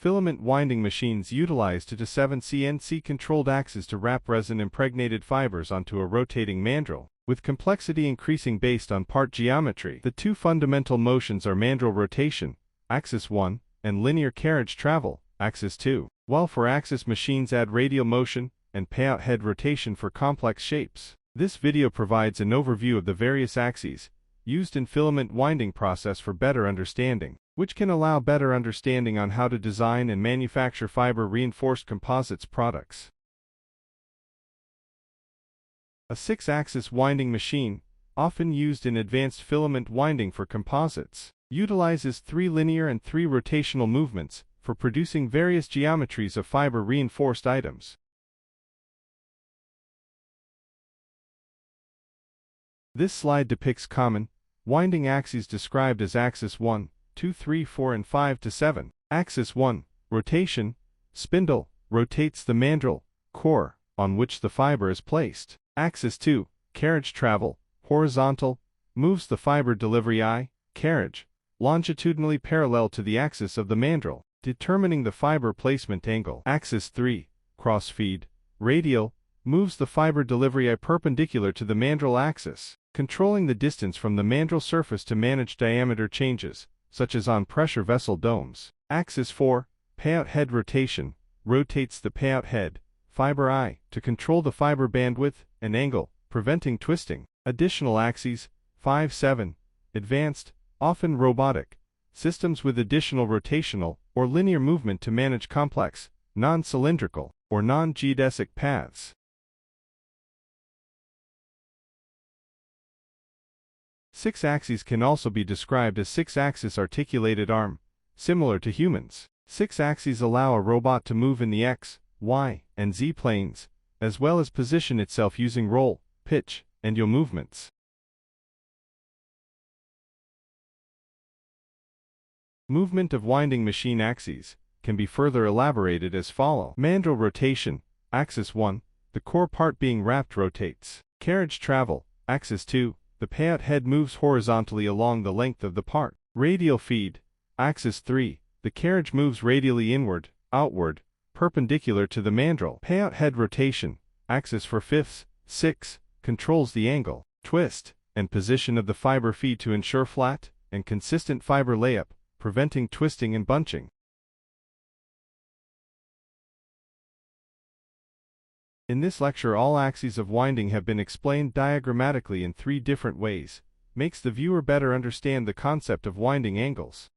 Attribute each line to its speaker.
Speaker 1: Filament winding machines utilize two to 7 CNC-controlled axes to wrap resin-impregnated fibers onto a rotating mandrel, with complexity increasing based on part geometry. The two fundamental motions are mandrel rotation, axis 1, and linear carriage travel, axis 2, while 4-axis machines add radial motion and payout head rotation for complex shapes. This video provides an overview of the various axes used in filament winding process for better understanding, which can allow better understanding on how to design and manufacture fiber-reinforced composites products. A 6-axis winding machine, often used in advanced filament winding for composites, utilizes 3 linear and 3 rotational movements for producing various geometries of fiber-reinforced items. This slide depicts common winding axes described as axis 1, 2, 3, 4, and 5 to 7. Axis 1, rotation, spindle, rotates the mandrel, core, on which the fiber is placed. Axis 2, carriage travel, horizontal, moves the fiber delivery eye, carriage, longitudinally parallel to the axis of the mandrel, determining the fiber placement angle. Axis 3, cross feed, radial, moves the fiber delivery eye perpendicular to the mandrel axis, controlling the distance from the mandrel surface to manage diameter changes, such as on pressure vessel domes. Axis 4, payout head rotation, rotates the payout head, fiber eye, to control the fiber bandwidth and angle, preventing twisting. Additional axes, 5, 7, advanced, often robotic, systems with additional rotational or linear movement to manage complex, non-cylindrical, or non-geodesic paths. 6 axes can also be described as 6-axis articulated arm, similar to humans. 6 axes allow a robot to move in the X, Y, and Z planes, as well as position itself using roll, pitch, and yaw movements. Movement of winding machine axes can be further elaborated as follows. Mandrel rotation, axis 1, the core part being wrapped rotates. Carriage travel, axis 2, the payout head moves horizontally along the length of the part. Radial feed, axis 3, the carriage moves radially inward, outward, perpendicular to the mandrel. Payout head rotation, axis 4/5, 6, controls the angle, twist, and position of the fiber feed to ensure flat and consistent fiber layup, preventing twisting and bunching. In this lecture, all axes of winding have been explained diagrammatically in 3 different ways, makes the viewer better understand the concept of winding angles.